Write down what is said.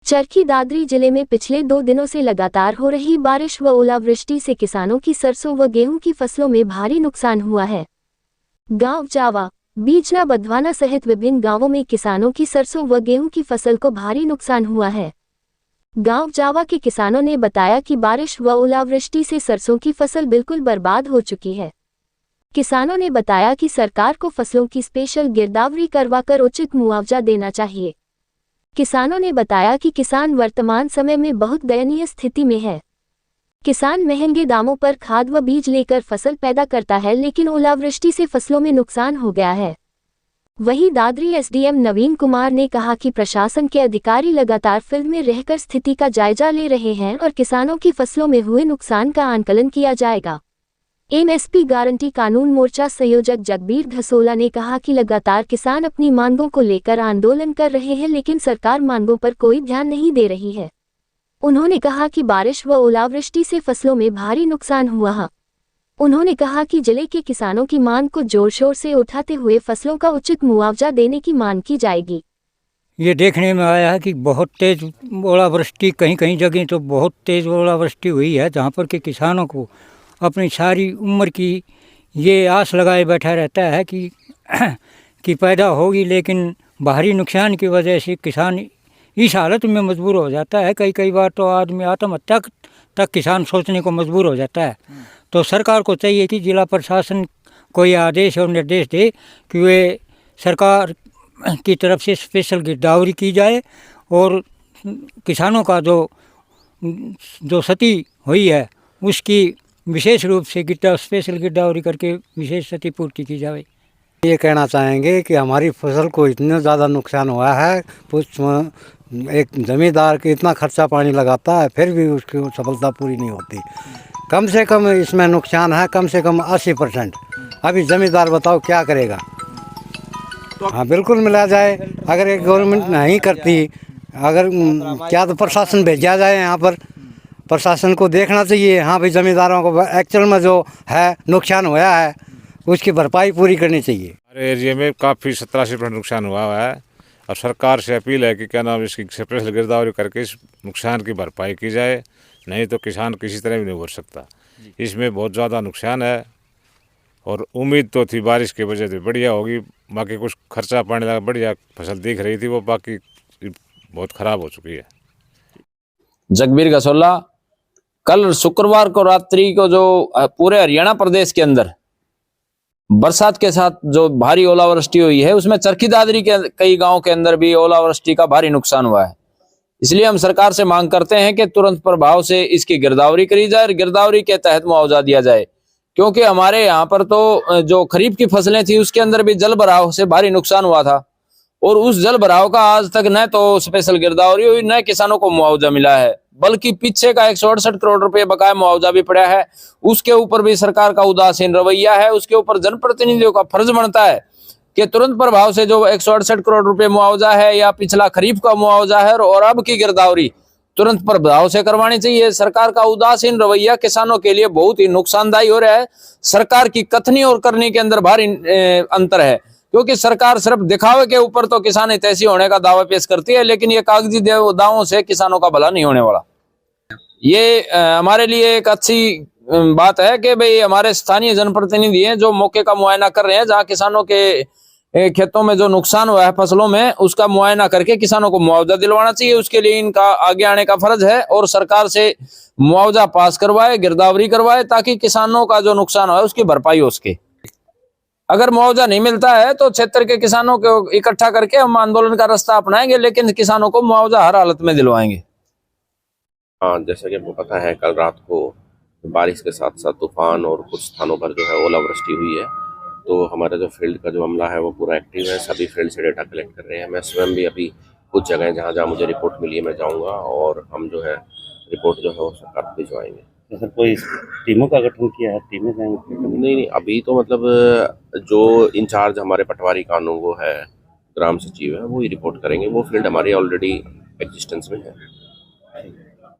चरखी दादरी जिले में पिछले 2 दिनों से लगातार हो रही बारिश व ओलावृष्टि से किसानों की सरसों व गेहूं की फसलों में भारी नुकसान हुआ है। गांव जावा, बीजना, बधवाना सहित विभिन्न गांवों में किसानों की सरसों व गेहूं की फसल को भारी नुकसान हुआ है। गांव जावा के किसानों ने बताया कि बारिश व ओलावृष्टि से सरसों की फसल बिल्कुल बर्बाद हो चुकी है। किसानों ने बताया कि सरकार को फसलों की स्पेशल गिरदावरी करवाकर उचित मुआवजा देना चाहिए। किसानों ने बताया कि किसान वर्तमान समय में बहुत दयनीय स्थिति में है। किसान महंगे दामों पर खाद व बीज लेकर फसल पैदा करता है, लेकिन ओलावृष्टि से फसलों में नुकसान हो गया है। वहीं दादरी एसडीएम नवीन कुमार ने कहा कि प्रशासन के अधिकारी लगातार फील्ड में रहकर स्थिति का जायजा ले रहे हैं और किसानों की फसलों में हुए नुकसान का आंकलन किया जाएगा। एमएसपी गारंटी कानून मोर्चा संयोजक जगबीर घसोला ने कहा कि लगातार किसान अपनी मांगों को लेकर आंदोलन कर रहे हैं, लेकिन सरकार मांगों पर कोई ध्यान नहीं दे रही है। उन्होंने कहा कि बारिश व ओलावृष्टि से फसलों में भारी नुकसान हुआ है। उन्होंने कहा कि जिले के किसानों की मांग को जोर शोर से उठाते हुए फसलों का उचित मुआवजा देने की मांग की जाएगी। ये देखने में आया है कि बहुत तेज ओलावृष्टि, कहीं कहीं जगह तो बहुत तेज ओलावृष्टि हुई है, जहाँ पर कि किसानों को अपनी सारी उम्र की ये आस लगाए बैठा रहता है कि पैदा होगी, लेकिन बाहरी नुकसान की वजह से किसान इस हालत में मजबूर हो जाता है। कई बार तो आदमी आत्महत्या तक किसान सोचने को मजबूर हो जाता है। तो सरकार को चाहिए कि जिला प्रशासन को ये आदेश और निर्देश दे कि वे सरकार की तरफ से स्पेशल गिरदावरी की जाए और किसानों का जो क्षति हुई है उसकी विशेष रूप से स्पेशल गिरदावरी करके विशेष क्षतिपूर्ति की जाए। ये कहना चाहेंगे कि हमारी फसल को इतना ज़्यादा नुकसान हुआ है, एक ज़मींदार के इतना खर्चा पानी लगाता है फिर भी उसकी सफलता पूरी नहीं होती। कम से कम इसमें नुकसान है कम से कम 80%। अभी ज़मींदार बताओ क्या करेगा। हाँ बिल्कुल मिला जाए। अगर एक गवर्नमेंट नहीं करती, अगर क्या तो प्रशासन भेजा जाए यहाँ पर, प्रशासन को देखना चाहिए। हाँ भाई, ज़मींदारों को एक्चुअल में जो है नुकसान हुआ है उसकी भरपाई पूरी करनी चाहिए। हमारे एरिया में काफ़ी 70-80% नुकसान हुआ है और सरकार से अपील है कि क्या नाम इसकी स्पेशल गिरदावरी करके इस नुकसान की भरपाई की जाए, नहीं तो किसान किसी तरह भी नहीं उभर सकता। इसमें बहुत ज़्यादा नुकसान है और उम्मीद तो थी बारिश की वजह से बढ़िया होगी, बाकी कुछ खर्चा पानी लगा बढ़िया फसल दिख रही थी, वो बाकी बहुत ख़राब हो चुकी है। जगबीर घसोला, कल शुक्रवार को रात्रि को जो पूरे हरियाणा प्रदेश के अंदर बरसात के साथ जो भारी ओलावृष्टि हुई है, उसमें चरखी दादरी के कई गांवों के अंदर भी ओलावृष्टि का भारी नुकसान हुआ है। इसलिए हम सरकार से मांग करते हैं कि तुरंत प्रभाव से इसकी गिरदावरी करी जाए और गिरदावरी के तहत मुआवजा दिया जाए, क्योंकि हमारे यहाँ पर तो जो खरीफ की फसलें थी उसके अंदर भी जल भराव से भारी नुकसान हुआ था और उस जल भराव का आज तक न तो स्पेशल गिरदावरी हुई न किसानों को मुआवजा मिला है, बल्कि पीछे का 168 करोड़ रुपए बकाया मुआवजा भी पड़ा है। उसके ऊपर भी सरकार का उदासीन रवैया है। उसके ऊपर जनप्रतिनिधियों का फर्ज बनता है कि तुरंत प्रभाव से जो 168 करोड़ रुपए मुआवजा है या पिछला खरीफ का मुआवजा है और अब की गिरदावरी तुरंत प्रभाव से करवानी चाहिए। सरकार का उदासीन रवैया किसानों के लिए बहुत ही नुकसानदायी हो रहा है। सरकार की कथनी और करनी के अंदर भारी अंतर है, क्योंकि सरकार सिर्फ दिखावे के ऊपर तो किसान हितैषी होने का दावा पेश करती है, लेकिन ये कागजी दावों से किसानों का भला नहीं होने वाला। ये हमारे लिए एक अच्छी बात है कि भाई हमारे स्थानीय जनप्रतिनिधि हैं जो मौके का मुआयना कर रहे हैं, जहां किसानों के खेतों में जो नुकसान हुआ है फसलों में उसका मुआयना करके किसानों को मुआवजा दिलवाना चाहिए। उसके लिए इनका आगे आने का फर्ज है और सरकार से मुआवजा पास करवाए, गिरदावरी करवाए, ताकि किसानों का जो नुकसान हुआ है उसकी भरपाई हो सके। अगर मुआवजा नहीं मिलता है तो क्षेत्र के किसानों को इकट्ठा करके हम आंदोलन का रास्ता अपनाएंगे, लेकिन किसानों को मुआवजा हर हालत में दिलवाएंगे। हाँ, जैसा कि आपको पता है कल रात को बारिश के साथ साथ तूफान और कुछ स्थानों पर जो है ओलावृष्टि हुई है, तो हमारा जो फील्ड का जो अमला है वो पूरा एक्टिव है। सभी फील्ड से डेटा कलेक्ट कर रहे हैं। मैं स्वयं भी अभी कुछ जगह जहाँ जहाँ मुझे रिपोर्ट मिली है मैं जाऊँगा और हम जो है रिपोर्ट जो है वो सरकार को भिजवाएंगे। तो सर कोई टीमों का गठन किया है? टीमें जाएंगे? नहीं, अभी तो मतलब जो इंचार्ज हमारे पटवारी कानून वो है, ग्राम सचिव है, वो ही रिपोर्ट करेंगे। वो फील्ड हमारी ऑलरेडी एग्जिस्टेंस में है।